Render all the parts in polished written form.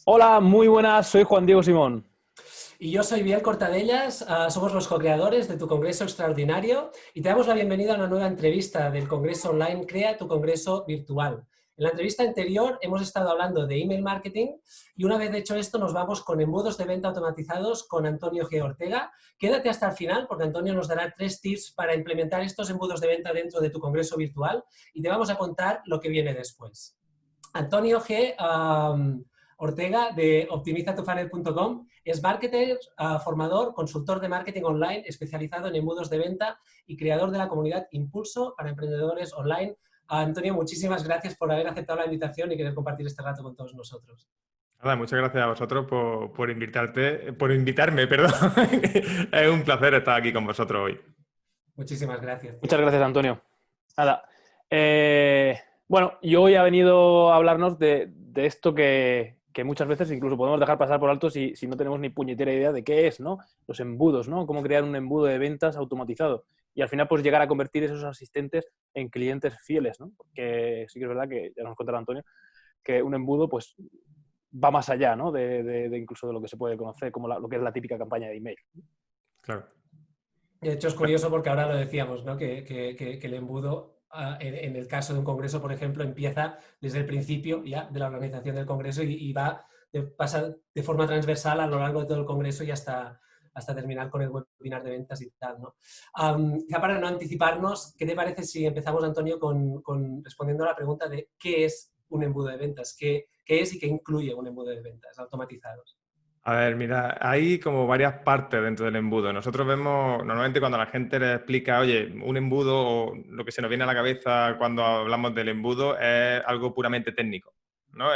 Hola, muy buenas, soy Juan Diego Simón. Y yo soy Biel Cortadellas, somos los co-creadores de Tu Congreso Extraordinario y te damos la bienvenida a una nueva entrevista del Congreso Online Crea tu Congreso Virtual. En la entrevista anterior hemos estado hablando de email marketing y una vez hecho esto nos vamos con embudos de venta automatizados con Antonio G. Ortega. Quédate hasta el final porque Antonio nos dará 3 tips para implementar estos embudos de venta dentro de tu Congreso Virtual y te vamos a contar lo que viene después. Antonio G. Ortega de optimizatufunnel.com es marketer, formador, consultor de marketing online especializado en embudos de venta y creador de la comunidad Impulso para emprendedores online. Antonio, muchísimas gracias por haber aceptado la invitación y querer compartir este rato con todos nosotros. Nada, muchas gracias a vosotros por invitarme, perdón. Es un placer estar aquí con vosotros hoy. Muchísimas gracias. Muchas gracias, Antonio. Nada. Bueno, yo hoy he venido a hablarnos de esto que muchas veces incluso podemos dejar pasar por alto si no tenemos ni puñetera idea de qué es, ¿no? Los embudos, ¿no? Cómo crear un embudo de ventas automatizado. Y al final, pues llegar a convertir esos asistentes en clientes fieles, ¿no? Porque sí que es verdad que, ya nos contará Antonio, que un embudo, pues, va más allá, ¿no? De incluso de lo que se puede conocer como lo que es la típica campaña de email. Claro. De hecho, es curioso porque ahora lo decíamos, ¿no? Que el embudo, en el caso de un congreso, por ejemplo, empieza desde el principio ya de la organización del congreso y pasa de forma transversal a lo largo de todo el congreso y hasta terminar con el webinar de ventas y tal, ¿no? Ya para no anticiparnos, ¿qué te parece si empezamos, Antonio, con respondiendo a la pregunta de qué es un embudo de ventas? ¿Qué es y qué incluye un embudo de ventas automatizados? A ver, mira, hay como varias partes dentro del embudo. Nosotros vemos, normalmente cuando la gente le explica, oye, un embudo o lo que se nos viene a la cabeza cuando hablamos del embudo es algo puramente técnico, ¿no?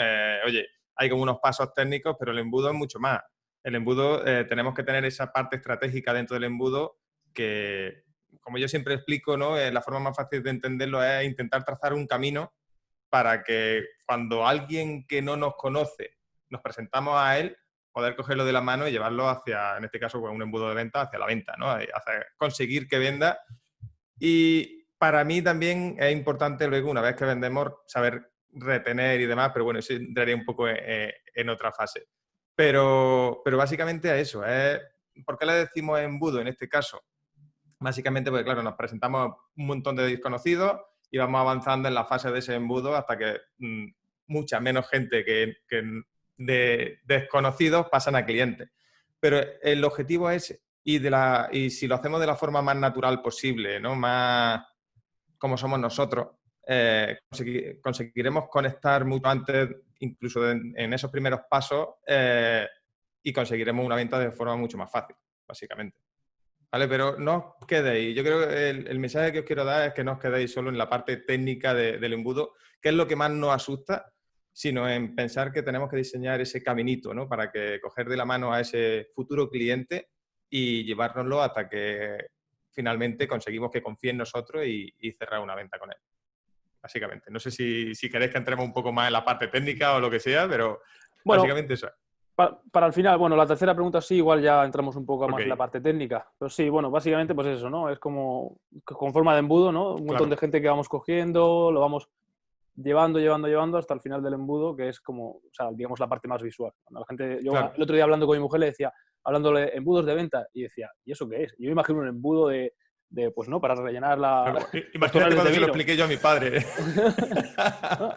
Oye, hay como unos pasos técnicos, pero el embudo es mucho más. El embudo, tenemos que tener esa parte estratégica dentro del embudo que, como yo siempre explico, ¿no? La forma más fácil de entenderlo es intentar trazar un camino para que cuando alguien que no nos conoce nos presentamos a él, poder cogerlo de la mano y llevarlo hacia, en este caso, un embudo de venta, hacia la venta, ¿no? Hacia conseguir que venda. Y para mí también es importante luego, una vez que vendemos, saber retener y demás, pero bueno, eso entraría un poco en otra fase. Pero básicamente a eso. ¿Por qué le decimos embudo en este caso? Básicamente porque, claro, nos presentamos un montón de desconocidos y vamos avanzando en la fase de ese embudo hasta que mucha menos gente que de desconocidos pasan a clientes. Pero el objetivo es, y si lo hacemos de la forma más natural posible, ¿no? Más como somos nosotros, conseguiremos conectar mucho antes, incluso en esos primeros pasos, y conseguiremos una venta de forma mucho más fácil, básicamente. ¿Vale? Pero no os quedéis. Yo creo que el mensaje que os quiero dar es que no os quedéis solo en la parte técnica del embudo, que es lo que más nos asusta, sino en pensar que tenemos que diseñar ese caminito, ¿no? Para que coger de la mano a ese futuro cliente y llevárnoslo hasta que finalmente conseguimos que confíe en nosotros y cerrar una venta con él. Básicamente. No sé si queréis que entremos un poco más en la parte técnica o lo que sea, pero Bueno, básicamente eso es. para el final, bueno, la tercera pregunta sí, igual ya entramos un poco más en la Ok, parte técnica. Pero sí, bueno, básicamente pues eso, ¿no? Es como con forma de embudo, ¿no? Un montón de claro. gente que vamos cogiendo, lo vamos llevando hasta el final del embudo, que es como, o sea, digamos, la parte más visual. Cuando la gente, yo Claro. el otro día hablando con mi mujer le decía, hablándole embudos de venta, y decía, ¿y eso qué es? Y yo me imagino un embudo pues, ¿no? Para rellenar Claro. los Imagínate tonales de cuando se lo vino. expliqué yo a mi padre. ¿No?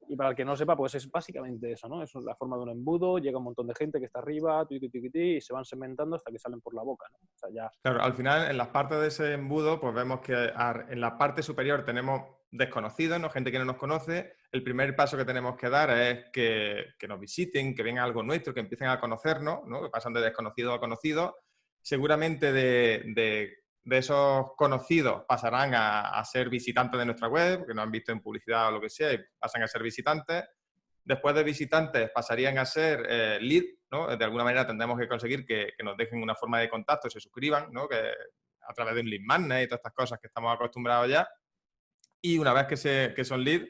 Y para el que no sepa, pues es básicamente eso, ¿no? Eso es la forma de un embudo, llega un montón de gente que está arriba, y se van segmentando hasta que salen por la boca, ¿no? O sea, ya... Claro, al final, en las partes de ese embudo, pues vemos que en la parte superior tenemos desconocidos, ¿no? Gente que no nos conoce. El primer paso que tenemos que dar es que nos visiten, que venga algo nuestro, que empiecen a conocernos, ¿no? Que pasan de desconocido a conocido. Seguramente de esos conocidos pasarán a ser visitantes de nuestra web, que nos han visto en publicidad o lo que sea, y pasan a ser visitantes. Después de visitantes pasarían a ser lead, ¿no? De alguna manera tendremos que conseguir que nos dejen una forma de contacto, se suscriban, ¿no? Que a través de un lead magnet y todas estas cosas que estamos acostumbrados ya. Y una vez que son lead,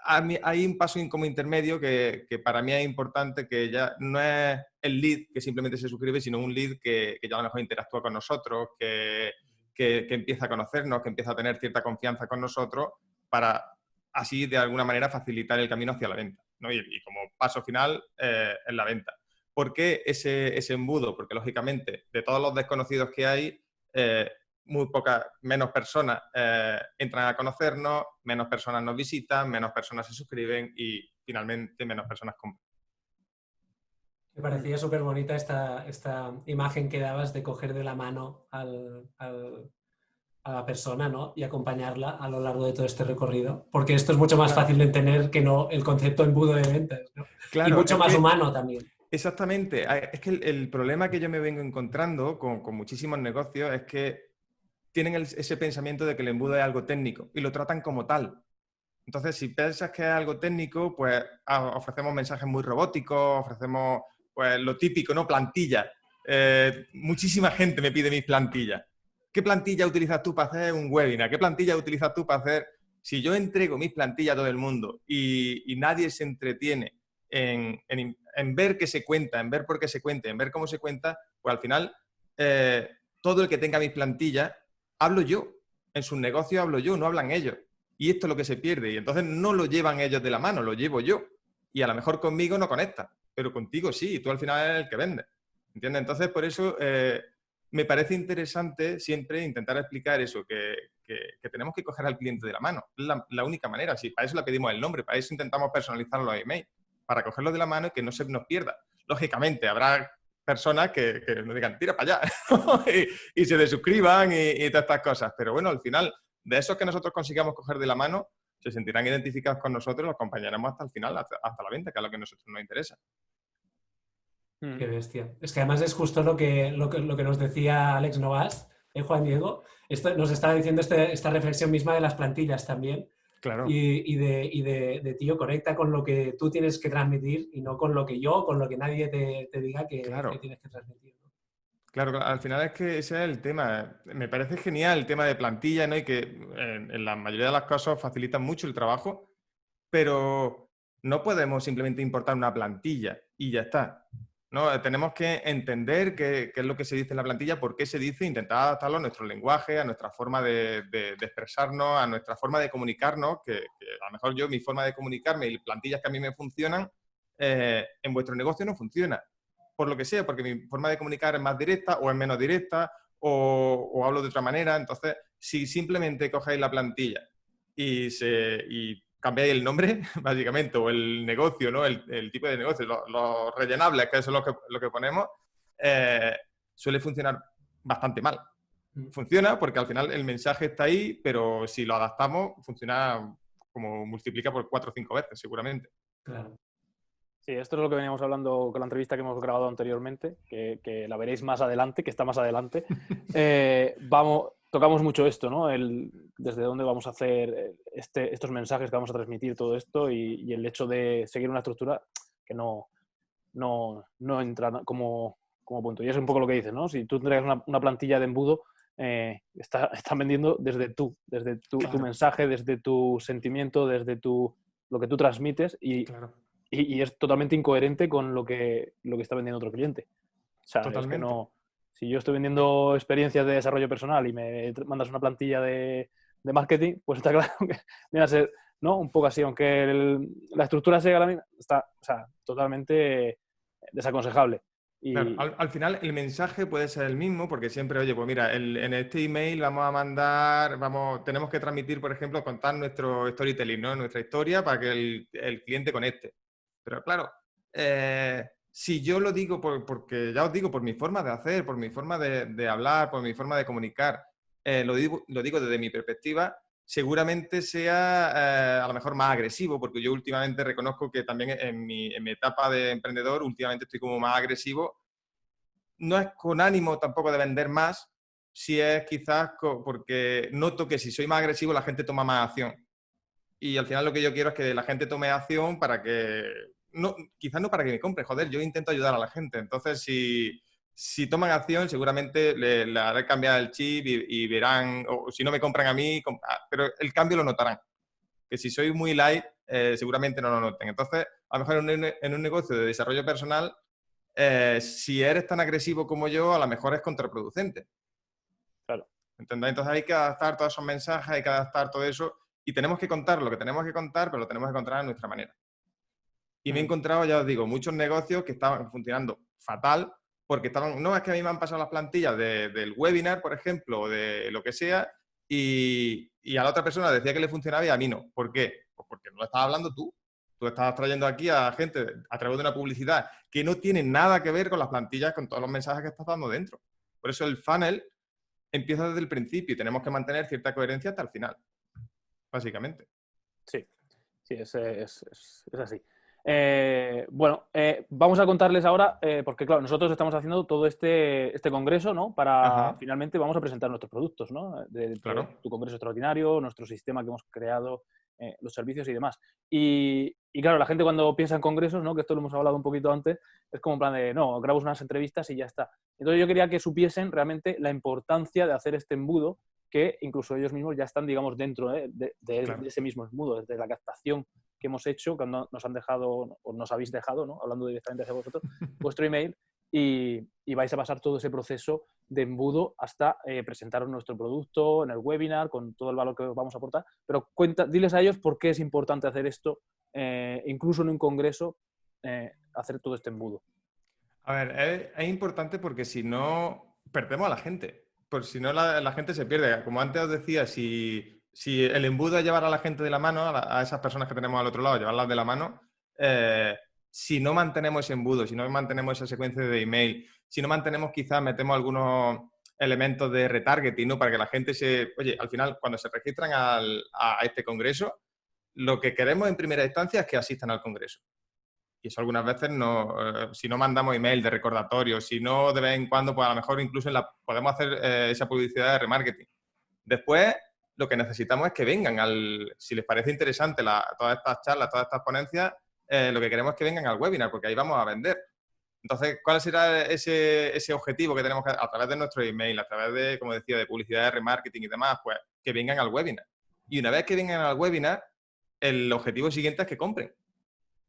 hay un paso como intermedio que para mí es importante, que ya no es el lead que simplemente se suscribe, sino un lead que ya a lo mejor interactúa con nosotros, que empieza a conocernos, que empieza a tener cierta confianza con nosotros para así de alguna manera facilitar el camino hacia la venta, ¿no? Y como paso final es la venta. ¿Por qué ese embudo? Porque lógicamente de todos los desconocidos que hay, muy pocas, menos personas entran a conocernos, menos personas nos visitan, menos personas se suscriben y finalmente menos personas compran. Me parecía súper bonita esta imagen que dabas de coger de la mano a la persona, ¿no? Y acompañarla a lo largo de todo este recorrido, porque esto es mucho más fácil de entender que no el concepto embudo de ventas, ¿no? Claro, y mucho más humano también. Exactamente. Es que el problema que yo me vengo encontrando con muchísimos negocios es que tienen ese pensamiento de que el embudo es algo técnico y lo tratan como tal. Entonces, si piensas que es algo técnico, pues ofrecemos mensajes muy robóticos, ofrecemos pues lo típico, ¿no? Plantillas. Muchísima gente me pide mis plantillas. ¿Qué plantilla utilizas tú para hacer un webinar? ¿Qué plantilla utilizas tú para hacer...? Si yo entrego mis plantillas a todo el mundo y nadie se entretiene en ver qué se cuenta, en ver por qué se cuenta, en ver cómo se cuenta, pues al final todo el que tenga mis plantillas, hablo yo. En sus negocios hablo yo, no hablan ellos. Y esto es lo que se pierde. Y entonces no lo llevan ellos de la mano, lo llevo yo. Y a lo mejor conmigo no conecta, pero contigo sí, y tú al final eres el que vende. ¿Entiendes? Entonces, por eso me parece interesante siempre intentar explicar eso, que tenemos que coger al cliente de la mano. Es la única manera. Sí, para eso le pedimos el nombre, para eso intentamos personalizar los emails, para cogerlo de la mano y que no se nos pierda. Lógicamente, habrá personas que nos digan, tira para allá, y se desuscriban y todas estas cosas. Pero bueno, al final, de esos que nosotros consigamos coger de la mano, se sentirán identificados con nosotros y los acompañaremos hasta el final, hasta la venta, que es lo que a nosotros nos interesa. Qué bestia. Es que además es justo lo que nos decía Alex Novas, Juan Diego. Esto, nos estaba diciendo esta reflexión misma de las plantillas también. Claro. Y de tío, conecta con lo que tú tienes que transmitir y no con lo que yo, con lo que nadie te diga que tienes que transmitir, ¿no? Claro, al final es que ese es el tema. Me parece genial el tema de plantilla, ¿no? Y que en la mayoría de las cosas facilitan mucho el trabajo, pero no podemos simplemente importar una plantilla y ya está, ¿no? Tenemos que entender qué es lo que se dice en la plantilla, por qué se dice, intentar adaptarlo a nuestro lenguaje, a nuestra forma de expresarnos, a nuestra forma de comunicarnos, que a lo mejor yo, mi forma de comunicarme y plantillas que a mí me funcionan, en vuestro negocio no funciona. Por lo que sea, porque mi forma de comunicar es más directa o es menos directa o hablo de otra manera. Entonces, si simplemente cogéis la plantilla y cambiáis el nombre, básicamente, o el negocio, ¿no? El tipo de negocio, los rellenables, que eso es lo que ponemos, suele funcionar bastante mal. Funciona porque al final el mensaje está ahí, pero si lo adaptamos, funciona como multiplica por 4 o 5 veces, seguramente. Claro. Sí, esto es lo que veníamos hablando con la entrevista que hemos grabado anteriormente, que la veréis más adelante, que está más adelante. Tocamos mucho esto, ¿no? Desde dónde vamos a hacer estos mensajes que vamos a transmitir, todo esto, y el hecho de seguir una estructura que no entra como punto. Y es un poco lo que dices, ¿no? Si tú entregas una plantilla de embudo, están vendiendo desde tu mensaje, desde tu sentimiento, desde lo que tú transmites y es totalmente incoherente con lo que está vendiendo otro cliente. O sea, Totalmente. Es que no... Si yo estoy vendiendo experiencias de desarrollo personal y me mandas una plantilla de marketing, pues está claro que viene a ser, ¿no? Un poco así, aunque la estructura sea la misma, está, o sea, totalmente desaconsejable. Y... Claro, al final el mensaje puede ser el mismo porque siempre, oye, pues mira, en este email vamos a mandar, tenemos que transmitir, por ejemplo, contar nuestro storytelling, ¿no? Nuestra historia para que el cliente conecte. Pero claro, si yo lo digo porque ya os digo, por mi forma de hacer, por mi forma de hablar, por mi forma de comunicar, lo digo desde mi perspectiva, seguramente sea a lo mejor más agresivo, porque yo últimamente reconozco que también en mi etapa de emprendedor, últimamente estoy como más agresivo. No es con ánimo tampoco de vender más, si es quizás porque noto que si soy más agresivo la gente toma más acción. Y al final lo que yo quiero es que la gente tome acción para que... No, quizás no para que me compre, joder, yo intento ayudar a la gente. Entonces, si toman acción, seguramente le haré cambiar el chip y verán, o si no me compran a mí, pero el cambio lo notarán. Que si soy muy light, seguramente no lo noten. Entonces, a lo mejor en un negocio de desarrollo personal, si eres tan agresivo como yo, a lo mejor es contraproducente. Claro. ¿Entendés? Entonces hay que adaptar todos esos mensajes, hay que adaptar todo eso y tenemos que contar lo que tenemos que contar, pero lo tenemos que contar a nuestra manera. Y me he encontrado, ya os digo, muchos negocios que estaban funcionando fatal porque estaban, no, es que a mí me han pasado las plantillas del webinar, por ejemplo, o de lo que sea, y a la otra persona decía que le funcionaba y a mí no. ¿Por qué? Pues porque no lo estabas hablando tú. Tú estabas trayendo aquí a gente a través de una publicidad que no tiene nada que ver con las plantillas, con todos los mensajes que estás dando dentro. Por eso el funnel empieza desde el principio y tenemos que mantener cierta coherencia hasta el final, básicamente. Sí, es así. Bueno, vamos a contarles ahora, porque claro, nosotros estamos haciendo todo este congreso, ¿no? Para finalmente vamos a presentar nuestros productos, ¿no? Claro. Tu congreso extraordinario, nuestro sistema que hemos creado, los servicios y demás. Y claro, la gente cuando piensa en congresos, ¿no? Que esto lo hemos hablado un poquito antes, es como en plan de, no, grabamos unas entrevistas y ya está. Entonces yo quería que supiesen realmente la importancia de hacer este embudo, que incluso ellos mismos ya están, digamos, dentro de ese mismo embudo, desde la captación que hemos hecho, cuando nos han dejado, o nos habéis dejado, ¿no? Hablando directamente hacia vosotros, vuestro email, y vais a pasar todo ese proceso de embudo hasta presentaros nuestro producto en el webinar, con todo el valor que os vamos a aportar. Pero diles a ellos por qué es importante hacer esto, incluso en un congreso, hacer todo este embudo. A ver, es importante porque si no, perdemos a la gente. Por si no, la gente se pierde. Como antes os decía, si el embudo es llevar a la gente de la mano, a esas personas que tenemos al otro lado, llevarlas de la mano, si no mantenemos ese embudo, si no mantenemos esa secuencia de email, si no mantenemos, quizás metemos algunos elementos de retargeting, ¿no? Para que la gente Oye, al final, cuando se registran a este congreso, lo que queremos en primera instancia es que asistan al congreso. Y eso algunas veces si no mandamos email de recordatorio, si no de vez en cuando, pues a lo mejor incluso podemos hacer esa publicidad de remarketing. Después, lo que necesitamos es que vengan si les parece interesante todas estas charlas, todas estas ponencias, lo que queremos es que vengan al webinar, porque ahí vamos a vender. Entonces, ¿cuál será ese objetivo que tenemos que hacer? A través de nuestro email, a través de, como decía, de publicidad de remarketing y demás, pues que vengan al webinar. Y una vez que vengan al webinar, el objetivo siguiente es que compren,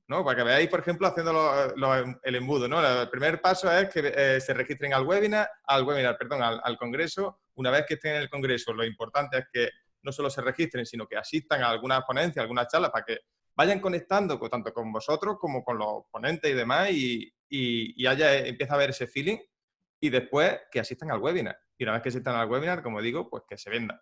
¿no? Para que veáis, por ejemplo, haciendo el embudo, ¿no? El primer paso es que se registren al congreso. Una vez que estén en el congreso, lo importante es que no solo se registren, sino que asistan a algunas ponencias, algunas charlas, para que vayan conectando tanto con vosotros como con los ponentes y demás, y empieza a haber ese feeling, y después que asistan al webinar. Y una vez que asistan al webinar, como digo, pues que se venda.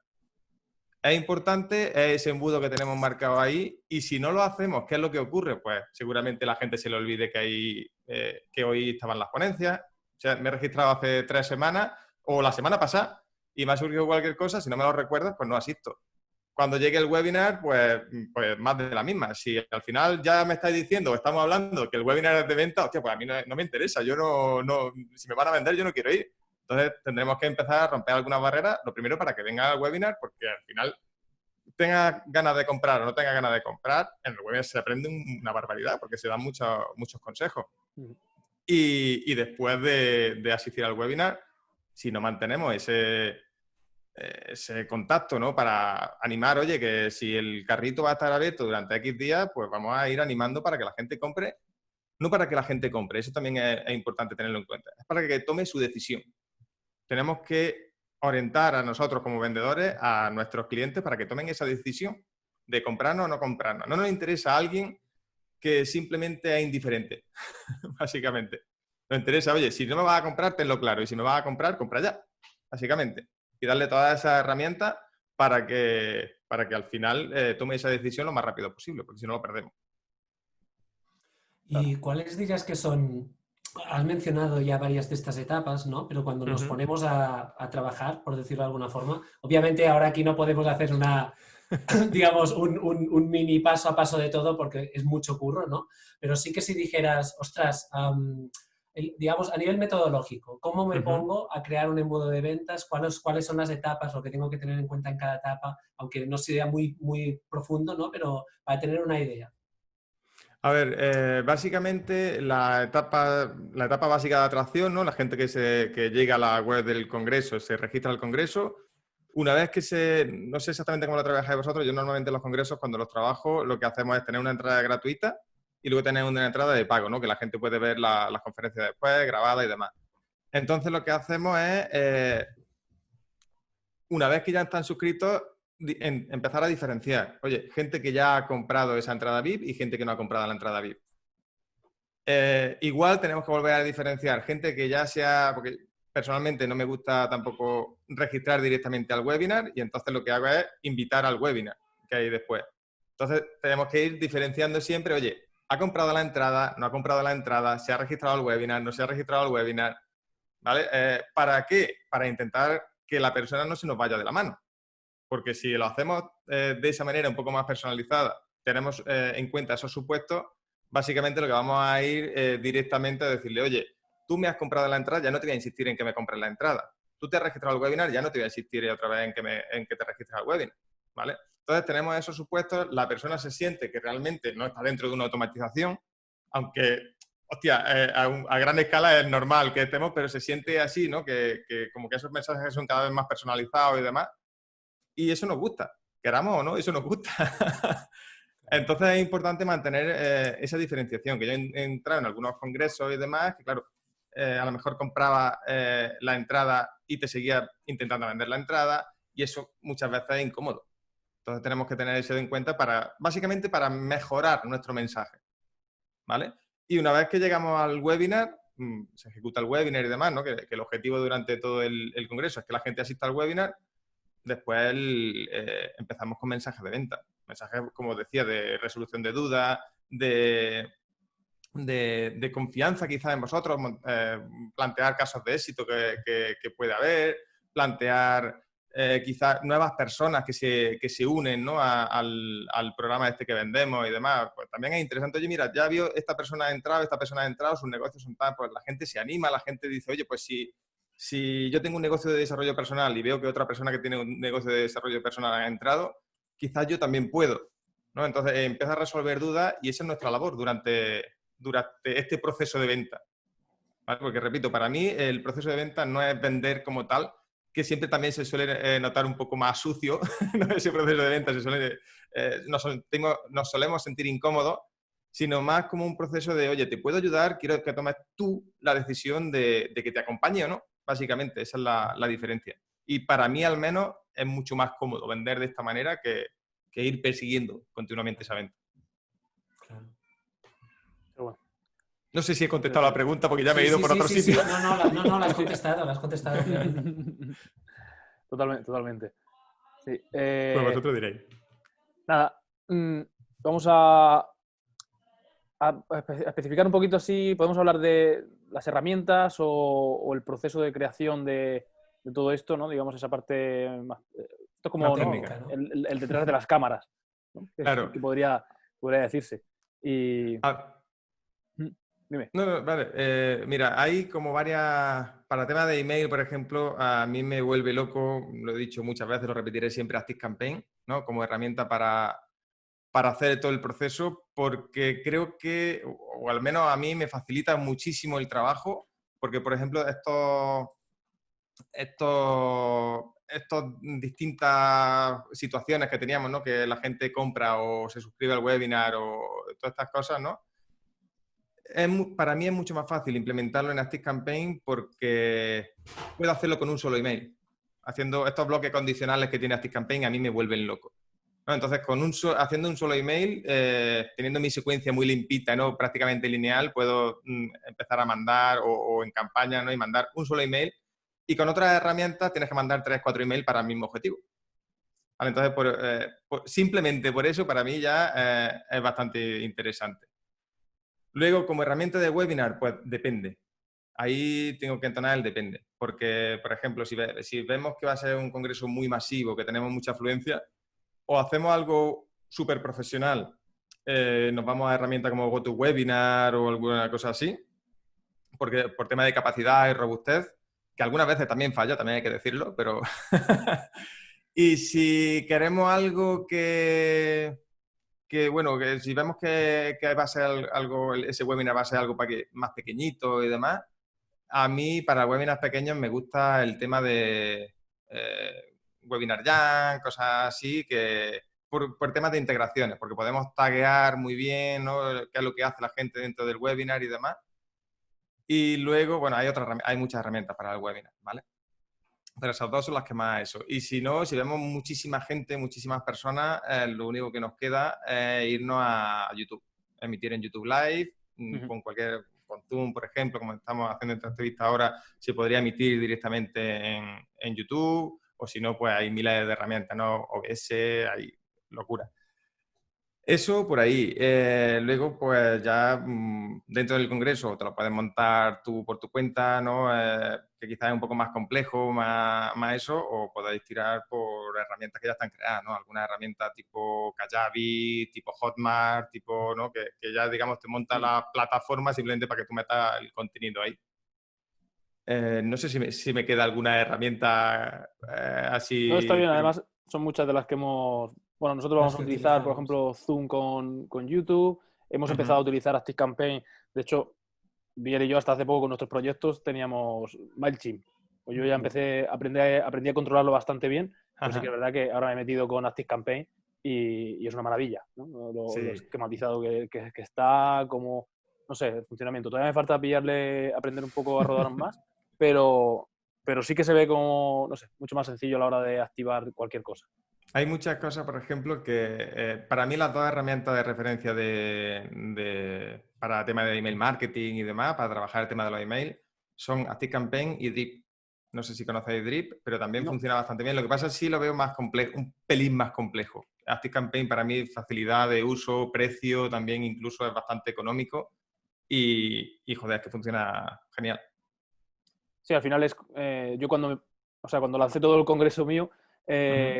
Es importante ese embudo que tenemos marcado ahí, y si no lo hacemos, ¿qué es lo que ocurre? Pues seguramente la gente se le olvide que hoy estaban las ponencias. O sea, me he registrado hace 3 semanas o la semana pasada y me ha surgido cualquier cosa, si no me lo recuerdas, pues no asisto. Cuando llegue el webinar, pues más de la misma. Si al final ya me estáis diciendo, estamos hablando que el webinar es de venta, hostia, pues a mí no me interesa. Yo si me van a vender, yo no quiero ir. Entonces, tendremos que empezar a romper algunas barreras, lo primero para que venga al webinar, porque al final tenga ganas de comprar o no tenga ganas de comprar, en el webinar se aprende una barbaridad, porque se dan muchos consejos. Y después de asistir al webinar, si no mantenemos ese contacto, ¿no? Para animar, oye, que si el carrito va a estar abierto durante X días, pues vamos a ir animando para que la gente compre. No para que la gente compre, eso también es importante tenerlo en cuenta. Es para que tome su decisión. Tenemos que orientar a nosotros como vendedores, a nuestros clientes, para que tomen esa decisión de comprarnos o no comprarnos. No nos interesa a alguien que simplemente es indiferente, básicamente. Nos interesa, oye, si no me vas a comprar, tenlo claro. Y si me vas a comprar, compra ya, básicamente. Y darle todas esas herramientas para que al final tome esa decisión lo más rápido posible, porque si no lo perdemos. ¿Y cuáles dirías que son? Has mencionado ya varias de estas etapas, ¿no? Pero cuando nos ponemos a trabajar, por decirlo de alguna forma, obviamente ahora aquí no podemos hacer digamos, un mini paso a paso de todo porque es mucho curro, ¿no? Pero sí que si dijeras, ostras, digamos, a nivel metodológico, ¿cómo me pongo a crear un embudo de ventas? ¿Cuáles son las etapas, lo que tengo que tener en cuenta en cada etapa? Aunque no sea muy, muy profundo, ¿no? Pero para tener una idea. A ver, básicamente la etapa básica de atracción, ¿no? La gente que llega a la web del congreso, se registra al congreso, Una vez no sé exactamente cómo lo trabajáis vosotros, yo normalmente en los congresos, cuando los trabajo, lo que hacemos es tener una entrada gratuita y luego tener una entrada de pago, ¿no? Que la gente puede ver las conferencias después, grabadas y demás. Entonces lo que hacemos es, una vez que ya están suscritos, empezar a diferenciar. Oye, gente que ya ha comprado esa entrada VIP y gente que no ha comprado la entrada VIP. Igual tenemos que volver a diferenciar gente que ya sea, porque personalmente no me gusta tampoco registrar directamente al webinar y entonces lo que hago es invitar al webinar que hay después. Entonces tenemos que ir diferenciando siempre, oye, ¿ha comprado la entrada? ¿No ha comprado la entrada? ¿Se ha registrado al webinar? ¿No se ha registrado al webinar? ¿Vale? ¿Para qué? Para intentar que la persona no se nos vaya de la mano. Porque si lo hacemos de esa manera un poco más personalizada, tenemos en cuenta esos supuestos, básicamente lo que vamos a ir directamente a decirle, oye, tú me has comprado la entrada, ya no te voy a insistir en que me compres la entrada. Tú te has registrado al webinar, ya no te voy a insistir otra vez en que te registres al webinar, ¿vale? Entonces tenemos esos supuestos, la persona se siente que realmente no está dentro de una automatización, aunque, hostia, a gran escala es normal que estemos, pero se siente así, ¿no? Que como que esos mensajes son cada vez más personalizados y demás, y eso nos gusta, queramos o no, eso nos gusta. Entonces es importante mantener esa diferenciación, que yo he entrado en algunos congresos y demás, que claro, a lo mejor compraba la entrada y te seguía intentando vender la entrada y eso muchas veces es incómodo. Entonces tenemos que tener eso en cuenta básicamente para mejorar nuestro mensaje, ¿vale? Y una vez que llegamos al webinar, se ejecuta el webinar y demás, ¿no? Que el objetivo durante todo el congreso es que la gente asista al webinar. Después empezamos con mensajes de venta. Mensajes, como decía, de resolución de dudas, de confianza quizás en vosotros, plantear casos de éxito que puede haber, plantear quizás nuevas personas que se unen, ¿no? al programa este que vendemos y demás. Pues también es interesante, oye, mira, ya vio, esta persona ha entrado, sus negocios son tal, pues la gente se anima, la gente dice, oye, pues si yo tengo un negocio de desarrollo personal y veo que otra persona que tiene un negocio de desarrollo personal ha entrado, quizás yo también puedo, ¿no? Entonces empieza a resolver dudas y esa es nuestra labor durante este proceso de venta, ¿vale? Porque, repito, para mí el proceso de venta no es vender como tal, que siempre también se suele notar un poco más sucio, ¿no? Ese proceso de venta nos solemos sentir incómodos, sino más como un proceso de, oye, te puedo ayudar, quiero que tomes tú la decisión de que te acompañe o no. Básicamente, esa es la diferencia. Y para mí, al menos, es mucho más cómodo vender de esta manera que ir persiguiendo continuamente esa venta. Claro. Pero bueno. No sé si he contestado la pregunta porque ya me he ido por otro Sí. sitio. No, la has contestado. Totalmente. Sí. Pues vosotros diréis. Nada, vamos a especificar un poquito así, podemos hablar de las herramientas o el proceso de creación de todo esto, ¿no? Digamos, esa parte más... Esto es como, ¿no? Técnica, ¿no? El detrás de las cámaras, ¿no? Claro. Que podría decirse. Y... Dime. No, vale. Mira, hay como varias... Para tema de email, por ejemplo, a mí me vuelve loco, lo he dicho muchas veces, lo repetiré siempre, ActiveCampaign, ¿no? Como herramienta para hacer todo el proceso, porque creo que, o al menos a mí, me facilita muchísimo el trabajo, porque, por ejemplo, estas distintas situaciones que teníamos, ¿no? Que la gente compra o se suscribe al webinar o todas estas cosas, ¿no? Para mí es mucho más fácil implementarlo en ActiveCampaign porque puedo hacerlo con un solo email. Haciendo estos bloques condicionales que tiene ActiveCampaign a mí me vuelven loco, ¿no? Entonces, haciendo un solo email, teniendo mi secuencia muy limpita, ¿no? Prácticamente lineal, puedo empezar a mandar o en campaña, ¿no? Y mandar un solo email. Y con otras herramientas tienes que mandar 3, 4 emails para el mismo objetivo. ¿Vale? Entonces, simplemente por eso, para mí ya es bastante interesante. Luego, como herramienta de webinar, pues depende. Ahí tengo que entonar el depende. Porque, por ejemplo, si vemos que va a ser un congreso muy masivo, que tenemos mucha afluencia, o hacemos algo súper profesional, nos vamos a herramientas como GoToWebinar o alguna cosa así, porque por tema de capacidad y robustez, que algunas veces también falla, también hay que decirlo, pero... Y si queremos algo que si vemos que va a ser algo, ese webinar va a ser algo más pequeñito y demás, a mí para webinars pequeños me gusta el tema de Webinar Jam, cosas así, que por temas de integraciones, porque podemos taguear muy bien, ¿no? Qué es lo que hace la gente dentro del webinar y demás. Y luego, bueno, hay muchas herramientas para el webinar, ¿vale? Pero esas dos son las que más eso. Y si no, si vemos muchísima gente, muchísimas personas, lo único que nos queda es irnos a YouTube, emitir en YouTube Live, con Zoom, por ejemplo, como estamos haciendo esta entrevista ahora, se podría emitir directamente en YouTube, o si no, pues hay miles de herramientas, ¿no? OBS, hay locura. Eso por ahí. Luego, pues ya dentro del congreso te lo puedes montar tú por tu cuenta, ¿no? Que quizás es un poco más complejo, más eso, o podéis tirar por herramientas que ya están creadas, ¿no? Alguna herramienta tipo Kajabi, tipo Hotmart, tipo, ¿no? Que ya, digamos, te monta la plataforma simplemente para que tú metas el contenido ahí. No sé si me queda alguna herramienta así. No, está bien. Además, son muchas de las que hemos... Bueno, nosotros vamos a utilizar, por ejemplo, Zoom con YouTube. Hemos empezado a utilizar ActiveCampaign. De hecho, Biel y yo hasta hace poco con nuestros proyectos teníamos MailChimp. Pues yo ya aprendí a controlarlo bastante bien. Pero sí que es verdad que ahora me he metido con ActiveCampaign y es una maravilla, ¿no? Lo esquematizado que está, como, no sé, el funcionamiento. Todavía me falta aprender un poco a rodar más, pero sí que se ve como, no sé, mucho más sencillo a la hora de activar cualquier cosa. Hay muchas cosas, por ejemplo, que para mí las dos herramientas de referencia para tema de email marketing y demás, para trabajar el tema de los emails, son ActiveCampaign y Drip. No sé si conocéis Drip, pero también funciona bastante bien. Lo que pasa es que sí lo veo más complejo, un pelín más complejo. ActiveCampaign para mí, facilidad de uso, precio, también incluso es bastante económico y joder, es que funciona genial. Sí, al final es... yo cuando lancé todo el congreso mío,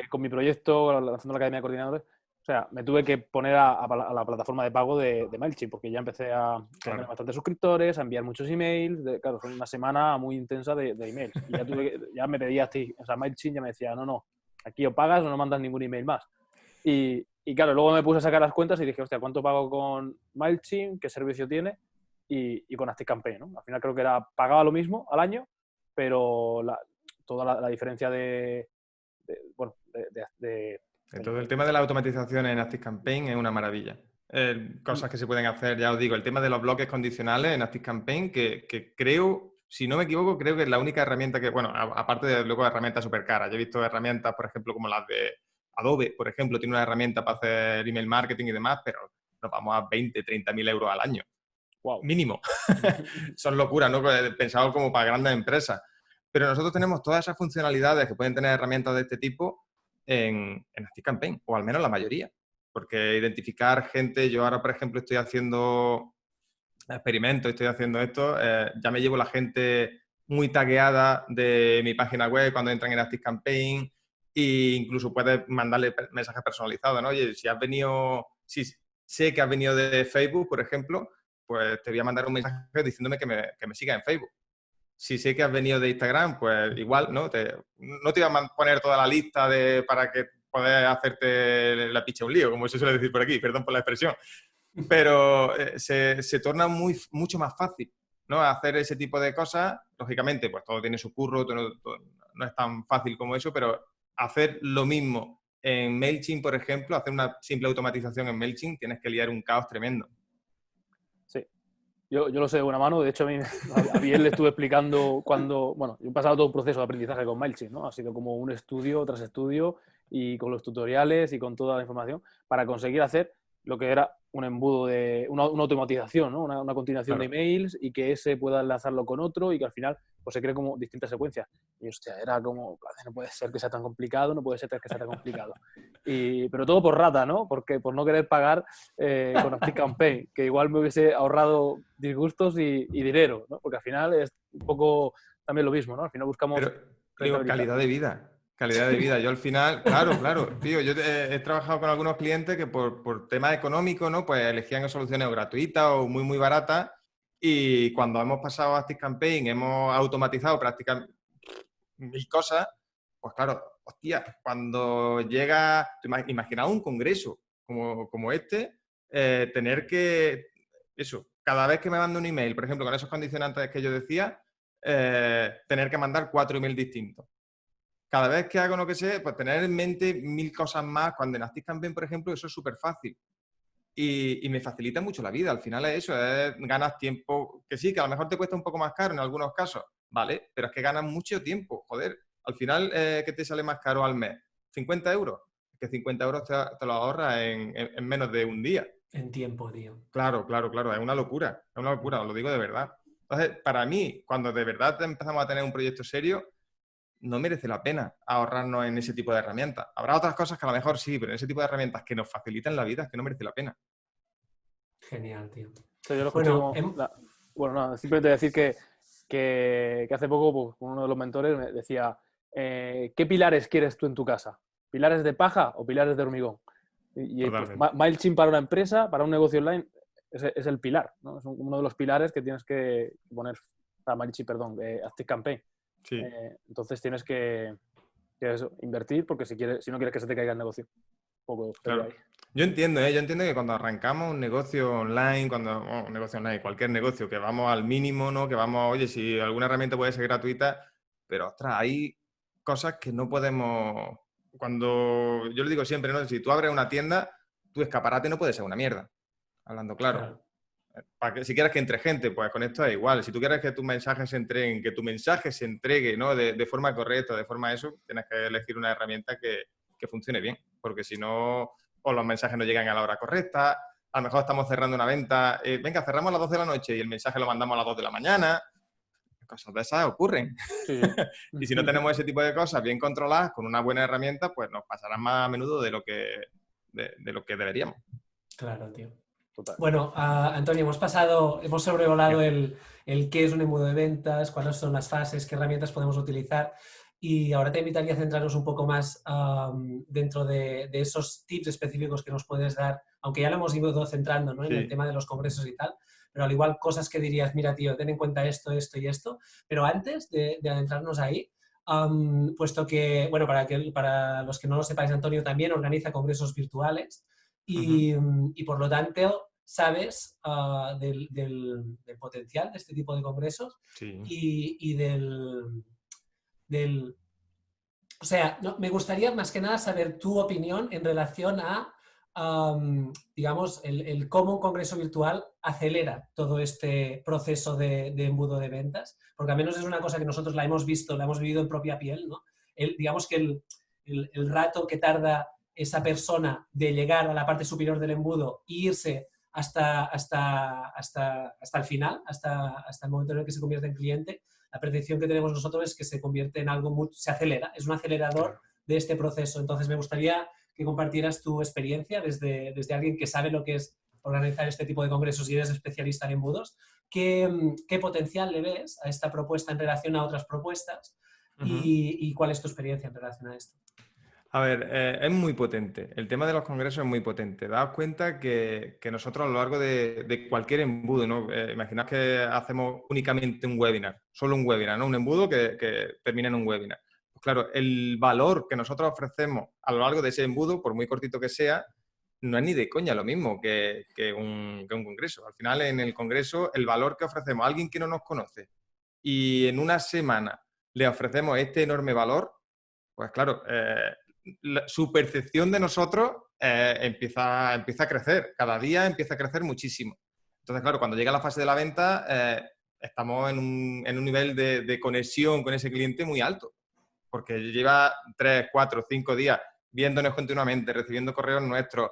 con mi proyecto, lanzando la Academia de Coordinadores, o sea, me tuve que poner a la plataforma de pago de MailChimp, porque ya empecé a tener bastantes suscriptores, a enviar muchos emails. Claro, fue una semana muy intensa de emails. Y ya me pedía, o sea, MailChimp ya me decía, no, aquí o pagas o no mandas ningún email más. Y claro, luego me puse a sacar las cuentas y dije, hostia, ¿cuánto pago con MailChimp? ¿Qué servicio tiene? Y con ActiveCampaign, ¿no? Al final creo que pagaba lo mismo al año, pero toda la diferencia Entonces, el tema de la automatización en ActiveCampaign es una maravilla. Cosas que se pueden hacer, ya os digo, el tema de los bloques condicionales en ActiveCampaign, que creo, si no me equivoco, creo que es la única herramienta que, bueno, aparte de luego herramientas súper caras. Yo he visto herramientas, por ejemplo, como las de Adobe, por ejemplo, tiene una herramienta para hacer email marketing y demás, pero nos vamos a 20, 30.000 euros al año. Wow. Mínimo. Son locuras, ¿no? Pensado como para grandes empresas. Pero nosotros tenemos todas esas funcionalidades que pueden tener herramientas de este tipo en ActiveCampaign, o al menos la mayoría. Porque identificar gente, yo ahora, por ejemplo, estoy haciendo experimentos, estoy haciendo esto, ya me llevo la gente muy tagueada de mi página web cuando entran en ActiveCampaign e incluso puedes mandarle mensajes personalizados, ¿no? Oye, si sé que has venido de Facebook, por ejemplo, pues te voy a mandar un mensaje diciéndome que me siga en Facebook. Si sé que has venido de Instagram, pues igual, ¿no? No te voy a poner toda la lista para que puedas hacerte la picha un lío, como se suele decir por aquí, perdón por la expresión. Pero se torna mucho más fácil, ¿no? Hacer ese tipo de cosas. Lógicamente, pues todo tiene su curro, no es tan fácil como eso, pero hacer lo mismo en MailChimp, por ejemplo, hacer una simple automatización en MailChimp, tienes que liar un caos tremendo. Sí. Yo lo sé de buena mano. De hecho, a Biel le estuve explicando bueno, yo he pasado todo un proceso de aprendizaje con MailChimp, ¿no? Ha sido como un estudio tras estudio y con los tutoriales y con toda la información para conseguir hacer lo que era un embudo una automatización, ¿no? Una continuación de emails y que ese pueda enlazarlo con otro y que al final pues se cree como distintas secuencias. Y hostia, era como, no puede ser que sea tan complicado, no puede ser que sea tan complicado. Pero todo por rata, ¿no? Porque por no querer pagar con ActiveCampaign, que igual me hubiese ahorrado disgustos y dinero, ¿no? Porque al final es un poco también lo mismo, ¿no? Al final buscamos... Pero, digo, calidad de vida. Calidad de vida. Yo al final, claro, tío, yo he trabajado con algunos clientes que por temas económicos, ¿no? Pues elegían soluciones gratuitas o muy, muy baratas y cuando hemos pasado a ActiveCampaign, hemos automatizado prácticamente 1000 cosas, pues claro, hostia, cuando llega, imaginaos un congreso como este, tener que, cada vez que me mando un email, por ejemplo, con esos condicionantes que yo decía, tener que mandar 4 emails distintos. cada vez que hago lo que sé, pues tener en mente 1000 cosas más. Cuando en ActiveCampaign, por ejemplo, eso es súper fácil. Y me facilita mucho la vida. Al final es eso, ganas tiempo, que sí, que a lo mejor te cuesta un poco más caro en algunos casos, ¿vale? Pero es que ganas mucho tiempo, joder. Al final, ¿qué te sale más caro al mes? ¿50 euros? Es que 50 euros te lo ahorras en menos de un día. En tiempo, tío. Claro, es una locura, os lo digo de verdad. Entonces, para mí, cuando de verdad empezamos a tener un proyecto serio, no merece la pena ahorrarnos en ese tipo de herramientas. Habrá otras cosas que a lo mejor sí, pero en ese tipo de herramientas que nos facilitan la vida es que no merece la pena. Genial, tío. O sea, yo lo escuché Bueno, bueno, nada, simplemente decir que hace poco pues, uno de los mentores me decía, ¿qué pilares quieres tú en tu casa? ¿Pilares de paja o pilares de hormigón? Y pues, MailChimp para una empresa, para un negocio online, es el pilar, ¿no? Es uno de los pilares que tienes que poner, para MailChimp, perdón, ActiveCampaign. Sí. Entonces tienes que eso, invertir porque si no quieres que se te caiga el negocio. Un poco claro. ahí. Yo entiendo que cuando arrancamos un negocio online, cualquier negocio, que vamos al mínimo, ¿no? Que vamos, oye, si alguna herramienta puede ser gratuita, pero ostras, hay cosas que no podemos. Cuando yo le digo siempre, ¿no? Si tú abres una tienda, tu escaparate no puede ser una mierda. Hablando claro. Si quieres que entre gente, pues con esto es igual. Si tú quieres que tus mensajes se entreguen, que tu mensaje se entregue, ¿no? de forma correcta, de forma eso, tienes que elegir una herramienta que funcione bien. Porque si no, o los mensajes no llegan a la hora correcta, a lo mejor estamos cerrando una venta, venga, cerramos a las 12 de la noche y el mensaje lo mandamos a las 2 de la mañana. Cosas de esas ocurren. Sí. Y si no tenemos ese tipo de cosas bien controladas, con una buena herramienta, pues nos pasarán más a menudo de lo que deberíamos. Claro, tío. Total. Bueno, Antonio, hemos sobrevolado el qué es un embudo de ventas, cuáles son las fases, qué herramientas podemos utilizar. Y ahora te invitaría a centrarnos un poco más dentro de esos tips específicos que nos puedes dar, aunque ya lo hemos ido centrando, ¿no? En el tema de los congresos y tal, pero al igual cosas que dirías, mira, tío, ten en cuenta esto, esto y esto. Pero antes de adentrarnos ahí, puesto que, bueno, para los que no lo sepáis, Antonio también organiza congresos virtuales y por lo tanto sabes del potencial de este tipo de congresos y o sea, me gustaría más que nada saber tu opinión en relación a, digamos, el cómo un congreso virtual acelera todo este proceso de embudo de ventas, porque al menos es una cosa que nosotros la hemos visto, la hemos vivido en propia piel, ¿no? Digamos que el rato que tarda esa persona de llegar a la parte superior del embudo e irse hasta el final, hasta el momento en el que se convierte en cliente, la percepción que tenemos nosotros es que se convierte en algo se acelera, es un acelerador de este proceso. Entonces me gustaría que compartieras tu experiencia desde alguien que sabe lo que es organizar este tipo de congresos y eres especialista en embudos. ¿Qué potencial le ves a esta propuesta en relación a otras propuestas? Y cuál es tu experiencia en relación a esto? A ver, es muy potente. El tema de los congresos es muy potente. Daos cuenta que nosotros a lo largo de cualquier embudo, ¿no? Imaginad que hacemos únicamente un webinar, solo un webinar, ¿no? Un embudo que termina en un webinar. Pues claro, el valor que nosotros ofrecemos a lo largo de ese embudo, por muy cortito que sea, no es ni de coña lo mismo que un congreso. Al final, en el congreso, el valor que ofrecemos a alguien que no nos conoce y en una semana le ofrecemos este enorme valor, pues claro, su percepción de nosotros empieza a crecer. Cada día empieza a crecer muchísimo. Entonces, claro, cuando llega la fase de la venta, estamos en un nivel de conexión con ese cliente muy alto. Porque lleva 3, 4, 5 días viéndonos continuamente, recibiendo correos nuestros,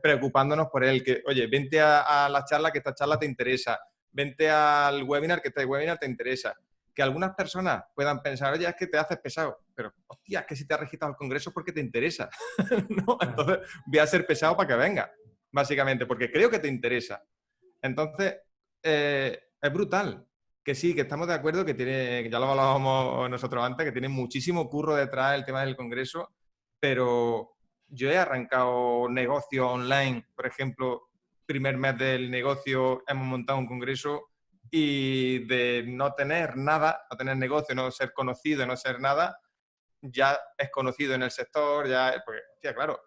preocupándonos por él. Que, oye, vente a la charla, que esta charla te interesa. Vente al webinar, que este webinar te interesa. Que algunas personas puedan pensar, oye, es que te haces pesado, pero, hostia, es que si te has registrado al congreso es porque te interesa, ¿no? Entonces, voy a ser pesado para que venga, básicamente, porque creo que te interesa. Entonces, es brutal. Que sí, que estamos de acuerdo, que tiene, ya lo hablábamos nosotros antes, que tiene muchísimo curro detrás el tema del congreso, pero yo he arrancado negocio online, por ejemplo, primer mes del negocio hemos montado un congreso y de no tener nada, no tener negocio, no ser conocido, no ser nada, ya es conocido en el sector, ya, porque, tía, claro,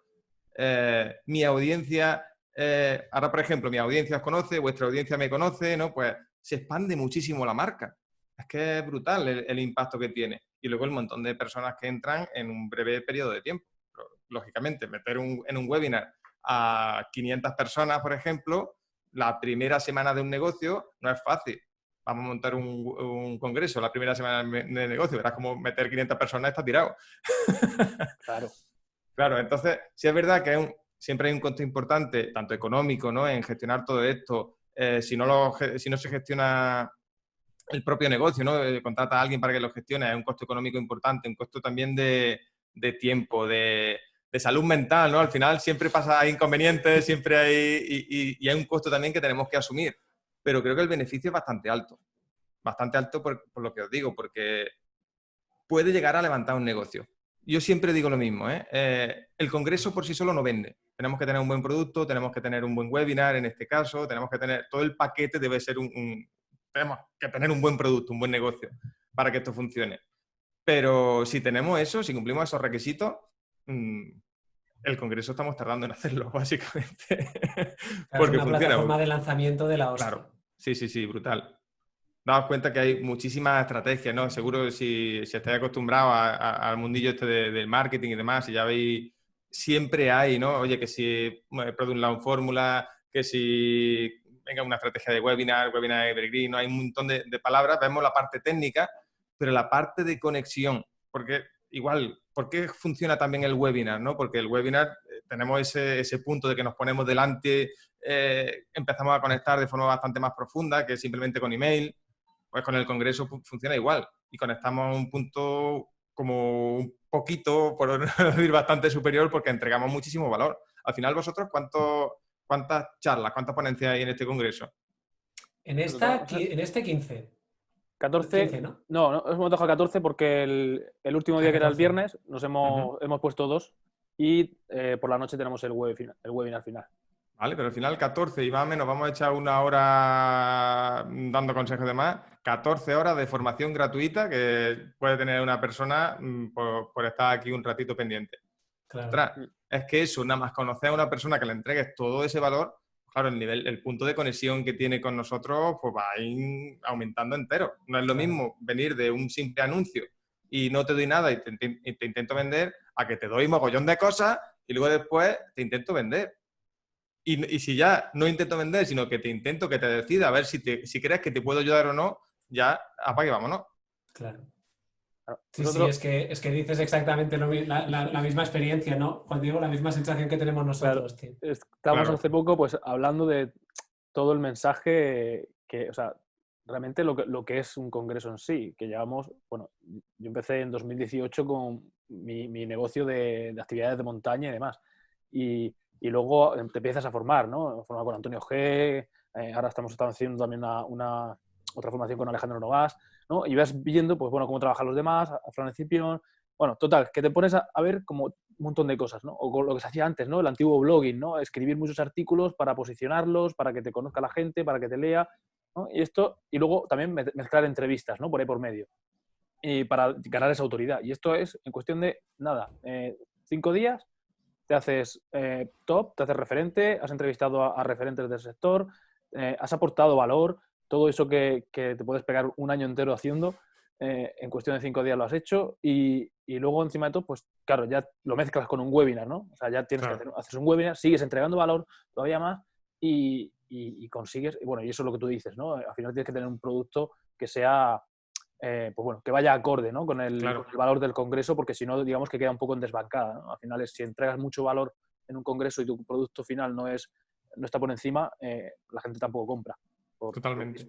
mi audiencia, ahora por ejemplo, mi audiencia os conoce, vuestra audiencia me conoce, ¿no? Pues se expande muchísimo la marca. Es que es brutal el impacto que tiene. Y luego el montón de personas que entran en un breve periodo de tiempo. Pero, lógicamente, meter en un webinar a 500 personas, por ejemplo, la primera semana de un negocio no es fácil. Vamos a montar un congreso la primera semana de negocio. Verás como meter 500 personas está tirado. Claro. Claro, entonces, sí es verdad que siempre hay un costo importante, tanto económico, ¿no?, en gestionar todo esto. Si no se gestiona el propio negocio, ¿no?, contrata a alguien para que lo gestione, es un costo económico importante, un costo también de tiempo, de salud mental, ¿no? Al final siempre hay inconvenientes, siempre hay... Y hay un costo también que tenemos que asumir. Pero creo que el beneficio es bastante alto. Bastante alto por lo que os digo, porque puede llegar a levantar un negocio. Yo siempre digo lo mismo, ¿eh? El congreso por sí solo no vende. Tenemos que tener un buen producto, tenemos que tener un buen webinar en este caso, tenemos que tener... Todo el paquete debe ser tenemos que tener un buen producto, un buen negocio para que esto funcione. Pero si tenemos eso, si cumplimos esos requisitos, el congreso estamos tardando en hacerlo, básicamente. Porque es una plataforma de lanzamiento de la hostia. Claro, sí, brutal. Daos cuenta que hay muchísimas estrategias, ¿no? Seguro si estáis acostumbrados al mundillo este del marketing y demás, y ya veis, siempre hay, ¿no? Oye, que si Product Launch Fórmula, que si venga una estrategia de webinar evergreen, ¿no? Hay un montón de palabras, vemos la parte técnica, pero la parte de conexión, porque igual, ¿por qué funciona también el webinar, no? Porque el webinar tenemos ese punto de que nos ponemos delante, empezamos a conectar de forma bastante más profunda que simplemente con email. Pues con el congreso funciona igual y conectamos a un punto como un poquito, por no decir bastante superior, porque entregamos muchísimo valor. Al final, vosotros, ¿cuántas charlas, cuántas ponencias hay en este congreso? En este 15. 14, 15, ¿no? No, hemos dejado 14 porque el último día, que era el viernes, nos hemos puesto 2 y por la noche tenemos el webinar final. Vale, pero al final 14 y más o menos vamos a echar una hora dando consejos de más. 14 horas de formación gratuita que puede tener una persona por estar aquí un ratito pendiente. Claro. Ostras, es que eso, nada más conocer a una persona que le entregues todo ese valor, claro, el punto de conexión que tiene con nosotros pues va a ir aumentando entero. No es lo mismo venir de un simple anuncio y no te doy nada y te intento vender, a que te doy mogollón de cosas y luego después te intento vender. Y si ya no intento vender, sino que te intento que te decida a ver si crees que te puedo ayudar o no, ya apague, vámonos. Claro. Sí, es que dices exactamente la misma experiencia, ¿no? Cuando digo la misma sensación que tenemos nosotros, claro, tío. Estábamos hace poco pues hablando de todo el mensaje que, o sea, realmente lo que es un congreso en sí, que llevamos, bueno, yo empecé en 2018 con mi negocio de actividades de montaña y demás. Y luego te empiezas a formar, ¿no? Formar con Antonio G, ahora estamos haciendo también otra formación con Alejandro Novas, ¿no? Y vas viendo, pues bueno, cómo trabajan los demás, a Fran Escipión. Bueno, total, que te pones a ver como un montón de cosas, ¿no? O con lo que se hacía antes, ¿no? El antiguo blogging, ¿no? Escribir muchos artículos para posicionarlos, para que te conozca la gente, para que te lea, ¿no? Y luego también mezclar entrevistas, ¿no? Por ahí por medio. Y para ganar esa autoridad. Y esto es en cuestión de, nada, 5 días, te haces top, te haces referente, has entrevistado a referentes del sector, has aportado valor, todo eso que te puedes pegar un año entero haciendo, en cuestión de 5 días lo has hecho y luego encima de todo, pues claro, ya lo mezclas con un webinar, ¿no? O sea, ya tienes que haces un webinar, sigues entregando valor todavía más y consigues, bueno, y eso es lo que tú dices, ¿no? Al final tienes que tener un producto que sea... pues bueno, que vaya acorde, ¿no? con el valor del congreso, porque si no, digamos que queda un poco en desbancada, ¿no? Al final, si entregas mucho valor en un congreso y tu producto final no está por encima, la gente tampoco compra. Totalmente.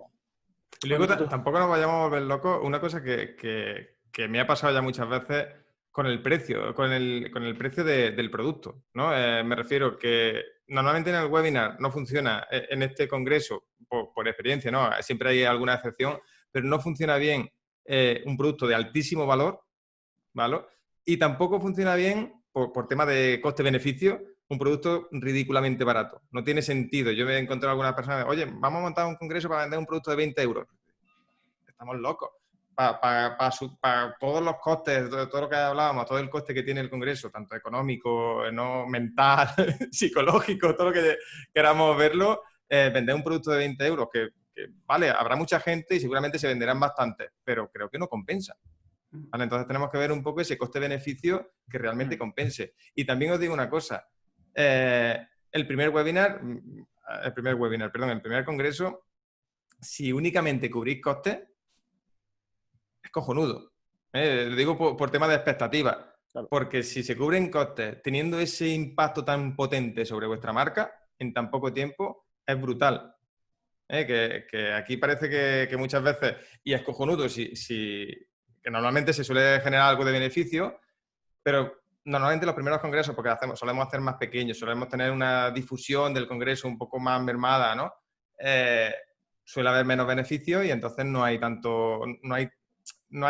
Y luego tampoco nos vayamos a volver locos. Una cosa que me ha pasado ya muchas veces con el precio, con el precio del producto, ¿no? Me refiero que normalmente en el webinar no funciona, en este congreso, por experiencia, ¿no? Siempre hay alguna excepción, pero no funciona bien un producto de altísimo valor, ¿vale? Y tampoco funciona bien, por tema de coste-beneficio, un producto ridículamente barato. No tiene sentido. Yo me he encontrado algunas personas, oye, vamos a montar un congreso para vender un producto de 20 euros. Estamos locos. Para todos los costes, todo lo que hablábamos, todo el coste que tiene el congreso, tanto económico, no mental, psicológico, todo lo que queramos verlo, vender un producto de 20 euros que vale, habrá mucha gente y seguramente se venderán bastantes, pero creo que no compensa. ¿Vale? Entonces tenemos que ver un poco ese coste-beneficio que realmente compense. Y también os digo una cosa, el primer congreso, si únicamente cubrís costes, es cojonudo. Lo digo por tema de expectativas. Claro. Porque si se cubren costes teniendo ese impacto tan potente sobre vuestra marca en tan poco tiempo, es brutal. Que aquí parece que muchas veces, y es cojonudo, que normalmente se suele generar algo de beneficio, pero normalmente los primeros congresos, porque solemos hacer más pequeños, solemos tener una difusión del congreso un poco más mermada, ¿no? Suele haber menos beneficios y entonces no hay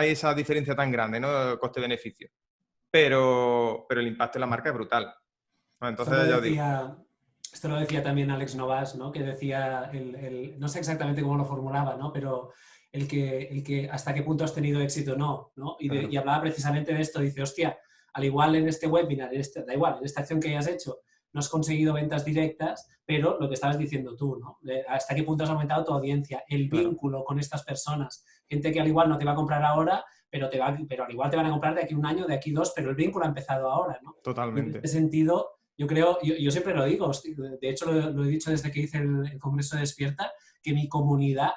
esa diferencia tan grande, ¿no? Coste-beneficio. Pero el impacto en la marca es brutal. Entonces, Esto lo decía también Alex Novas, ¿no? Que decía, no sé exactamente cómo lo formulaba, ¿no? Pero el que hasta qué punto has tenido éxito o no, ¿no? Y hablaba precisamente de esto, dice, hostia, al igual en este webinar, da igual, en esta acción que hayas hecho, no has conseguido ventas directas, pero lo que estabas diciendo tú, ¿no? Hasta qué punto has aumentado tu audiencia, el vínculo con estas personas, gente que al igual no te va a comprar ahora, pero al igual te van a comprar de aquí 1 año, de aquí 2, pero el vínculo ha empezado ahora, ¿no? Totalmente. Y en ese sentido, yo creo, yo siempre lo digo, de hecho lo he dicho desde que hice el Congreso de Despierta, que mi comunidad,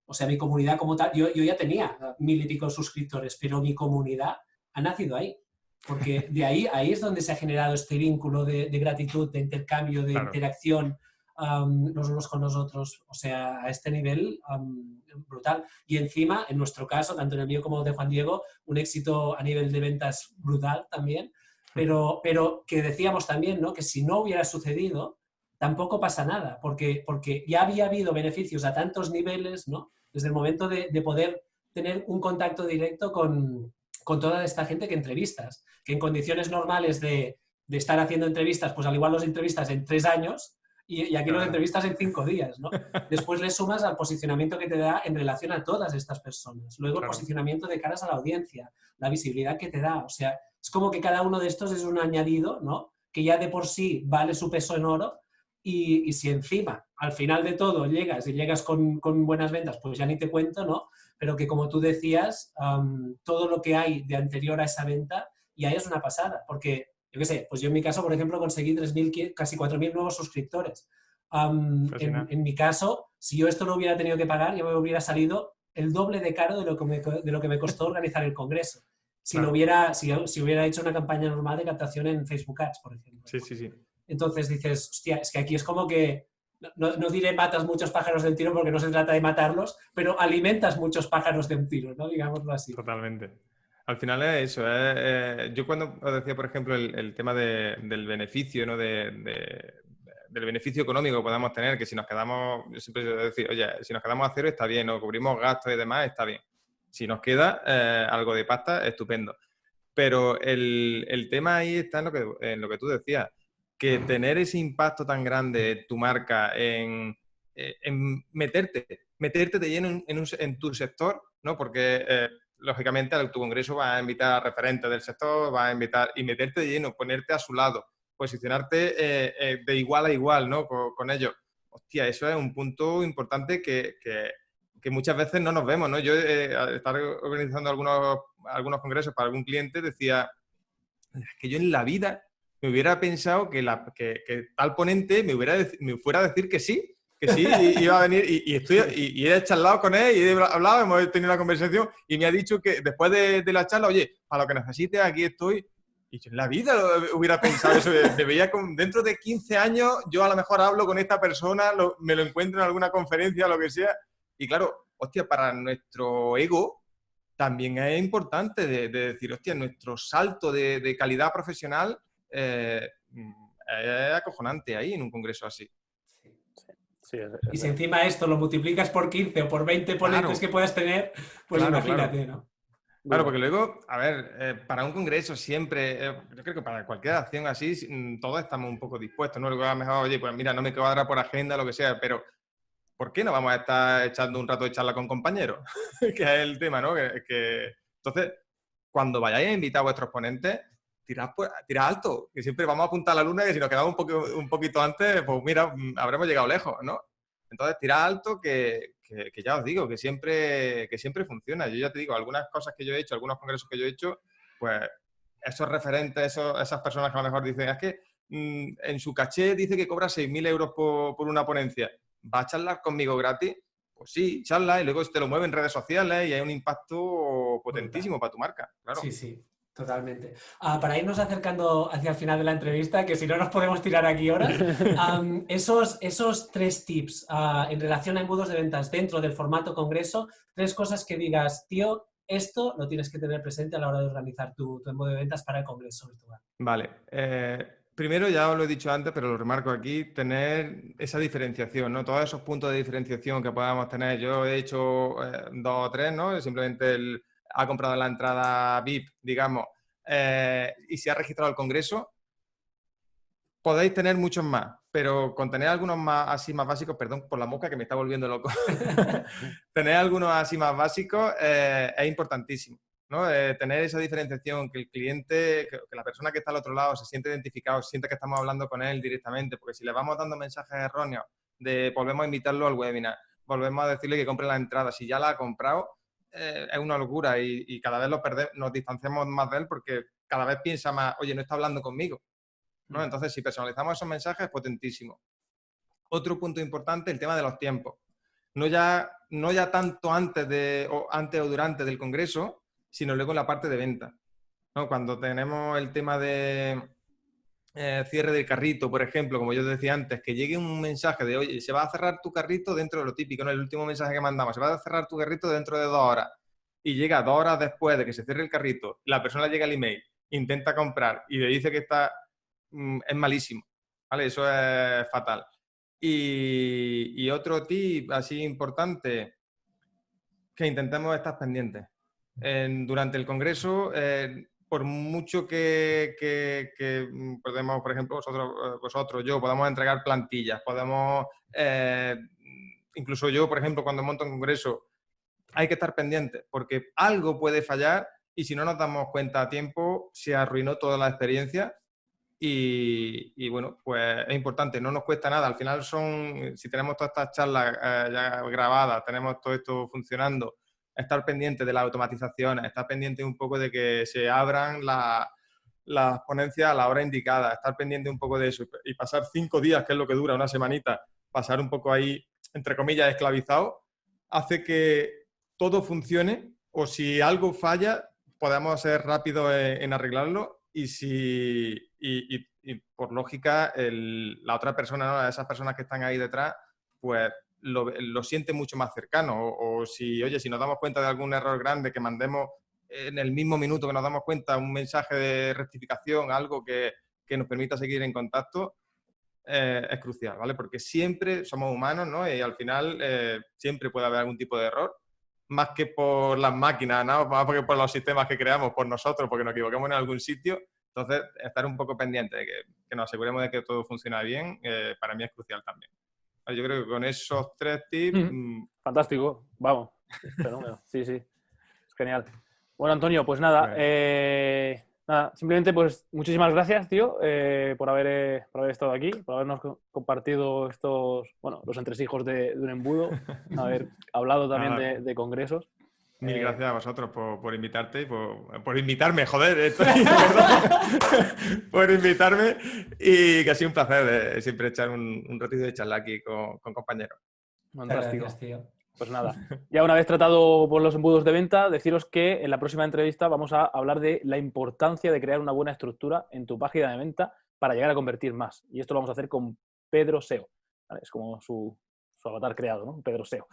o sea, mi comunidad como tal, yo ya tenía 1000 y pico suscriptores, pero mi comunidad ha nacido ahí. Porque de ahí es donde se ha generado este vínculo de gratitud, de intercambio, de interacción los unos con los otros. O sea, a este nivel brutal. Y encima, en nuestro caso, tanto en el mío como el de Juan Diego, un éxito a nivel de ventas brutal también. Pero que decíamos también, ¿no? Que si no hubiera sucedido, tampoco pasa nada. Porque ya había habido beneficios a tantos niveles, ¿no? Desde el momento de poder tener un contacto directo con toda esta gente que entrevistas, que en condiciones normales de estar haciendo entrevistas, pues al igual los entrevistas en 3 años y aquí los entrevistas en 5 días, ¿no? Después le sumas al posicionamiento que te da en relación a todas estas personas. Luego el posicionamiento de caras a la audiencia, la visibilidad que te da. O sea, es como que cada uno de estos es un añadido, ¿no? Que ya de por sí vale su peso en oro y si encima, al final de todo, llegas con buenas ventas, pues ya ni te cuento, ¿no? Pero que como tú decías, todo lo que hay de anterior a esa venta ya es una pasada, porque, yo qué sé, pues yo en mi caso, por ejemplo, conseguí 3.000, casi 4.000 nuevos suscriptores. En mi caso, si yo esto no hubiera tenido que pagar, yo me hubiera salido el doble de caro de lo que me costó organizar el congreso. Si hubiera hecho una campaña normal de captación en Facebook Ads, por ejemplo. Sí. Entonces dices, hostia, es que aquí es como que no diré matas muchos pájaros de un tiro porque no se trata de matarlos, pero alimentas muchos pájaros de un tiro, ¿no? Digámoslo así. Totalmente. Al final es eso. Yo cuando os decía, por ejemplo, el tema del beneficio, ¿no? Del beneficio económico que podamos tener, que si nos quedamos, yo siempre decir, oye, si nos quedamos a cero está bien, o cubrimos gastos y demás, está bien. Si nos queda algo de pasta, estupendo. Pero el tema ahí está en lo que tú decías, que tener ese impacto tan grande en tu marca, en meterte de lleno en tu sector, ¿no? Porque, lógicamente, a tu congreso vas a invitar a referentes del sector, vas a invitar y meterte de lleno, ponerte a su lado, posicionarte de igual a igual, ¿no? Con ellos. Hostia, eso es un punto importante que muchas veces no nos vemos, ¿no? Yo, al estar organizando algunos congresos para algún cliente, decía, es que yo en la vida me hubiera pensado que tal ponente me fuera a decir que sí iba a venir y he charlado con él y he hablado, hemos tenido una conversación y me ha dicho que después de la charla, oye, para lo que necesites, aquí estoy. Y yo en la vida hubiera pensado eso, dentro de 15 años yo a lo mejor hablo con esta persona, me lo encuentro en alguna conferencia, lo que sea, y claro, hostia, para nuestro ego también es importante de decir, hostia, nuestro salto de calidad profesional es acojonante ahí en un congreso así. Sí, y si encima esto lo multiplicas por 15 o por 20 ponentes que puedas tener, pues imagínate, ¿no? Claro, porque luego, a ver, para un congreso siempre, yo creo que para cualquier acción así, todos estamos un poco dispuestos, ¿no? Luego a lo mejor, oye, pues mira, no me cuadra por agenda, lo que sea, pero ¿por qué no vamos a estar echando un rato de charla con compañeros? Que es el tema, ¿no? Entonces, cuando vayáis a invitar a vuestros ponentes, tirad alto, que siempre vamos a apuntar a la luna, que si nos quedamos un poquito antes, pues mira, habremos llegado lejos, ¿no? Entonces, tirad alto, que que ya os digo, que siempre funciona. Yo ya te digo, algunas cosas que yo he hecho, algunos congresos que yo he hecho, pues esos referentes, esas personas que a lo mejor dicen, es que en su caché dice que cobra 6.000 euros por una ponencia. ¿Va a charlar conmigo gratis? Pues sí, charla y luego te lo mueve en redes sociales y hay un impacto potentísimo para tu marca, claro. Sí, sí, totalmente. Para irnos acercando hacia el final de la entrevista, que si no nos podemos tirar aquí horas, esos 3 tips en relación a embudos de ventas dentro del formato congreso, 3 cosas que digas, tío, esto lo tienes que tener presente a la hora de organizar tu embudo de ventas para el congreso virtual. Vale. Primero, ya os lo he dicho antes, pero lo remarco aquí, tener esa diferenciación, ¿no? Todos esos puntos de diferenciación que podamos tener. Yo he hecho 2 o 3, ¿no? Simplemente ha comprado la entrada VIP, digamos, y se ha registrado al congreso. Podéis tener muchos más, pero con tener algunos más así más básicos, perdón por la mosca que me está volviendo loco, tener algunos así más básicos es importantísimo, ¿no? Tener esa diferenciación, que el cliente, que la persona que está al otro lado se siente identificado, se siente que estamos hablando con él directamente, porque si le vamos dando mensajes erróneos de volvemos a invitarlo al webinar, volvemos a decirle que compre la entrada, si ya la ha comprado, es una locura y cada vez nos distanciamos más de él porque cada vez piensa más, oye, no está hablando conmigo, ¿no? Entonces, si personalizamos esos mensajes, es potentísimo. Otro punto importante, el tema de los tiempos. No ya tanto antes o durante del congreso, sino luego en la parte de venta, ¿no? Cuando tenemos el tema de cierre del carrito, por ejemplo, como yo decía antes, que llegue un mensaje de, oye, se va a cerrar tu carrito dentro de lo típico, ¿no? El último mensaje que mandamos, se va a cerrar tu carrito dentro de 2 horas. Y llega 2 horas después de que se cierre el carrito, la persona llega al email, intenta comprar y le dice que es malísimo, ¿vale? Eso es fatal. Y otro tip así importante, que intentemos estar pendientes. Durante el congreso, por mucho que podemos, por ejemplo, vosotros, yo, podamos entregar plantillas, podemos, incluso yo, por ejemplo, cuando monto un congreso, hay que estar pendientes, porque algo puede fallar y si no nos damos cuenta a tiempo, se arruinó toda la experiencia. Y bueno, pues es importante, no nos cuesta nada. Al final si tenemos todas estas charlas ya grabadas, tenemos todo esto funcionando, estar pendiente de las automatizaciones, estar pendiente un poco de que se abran las ponencias a la hora indicada, estar pendiente un poco de eso y pasar 5 días, que es lo que dura una semanita, pasar un poco ahí, entre comillas, esclavizado, hace que todo funcione o si algo falla, podamos ser rápidos en arreglarlo. Y por lógica, la otra persona, ¿no? Esas personas que están ahí detrás, pues lo siente mucho más cercano. O si nos damos cuenta de algún error grande, que mandemos en el mismo minuto que nos damos cuenta un mensaje de rectificación, algo que nos permita seguir en contacto, es crucial, ¿vale? Porque siempre somos humanos, ¿no? Y al final siempre puede haber algún tipo de error. Más que por las máquinas, ¿no? Más que por los sistemas que creamos, por nosotros, porque nos equivocamos en algún sitio. Entonces, estar un poco pendiente de que nos aseguremos de que todo funciona bien, para mí es crucial también. Yo creo que con esos 3 tips... Fantástico, vamos. Fenómeno. Sí, sí. Es genial. Bueno, Antonio, pues nada. Nada, simplemente pues muchísimas gracias, tío, por haber estado aquí, por habernos compartido los entresijos de un embudo, haber hablado también de congresos. Mil gracias a vosotros por invitarte y por invitarme, joder, por invitarme y que ha sido un placer siempre echar un ratito de charla aquí con compañeros. Fantástico. Gracias, tío. Pues nada, ya una vez tratado por los embudos de venta, deciros que en la próxima entrevista vamos a hablar de la importancia de crear una buena estructura en tu página de venta para llegar a convertir más. Y esto lo vamos a hacer con Pedro SEO. ¿Vale? Es como su avatar creado, ¿no? Pedro SEO.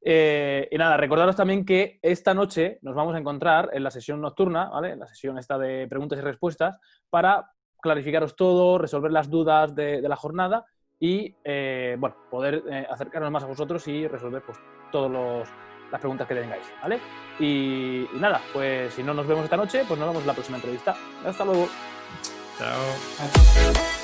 Y nada, recordaros también que esta noche nos vamos a encontrar en la sesión nocturna, ¿vale? En la sesión esta de preguntas y respuestas, para clarificaros todo, resolver las dudas de la jornada y bueno, poder acercarnos más a vosotros y resolver pues todas las preguntas que tengáis, ¿vale? Y nada, pues si no nos vemos esta noche, pues nos vemos en la próxima entrevista. Hasta luego. Chao.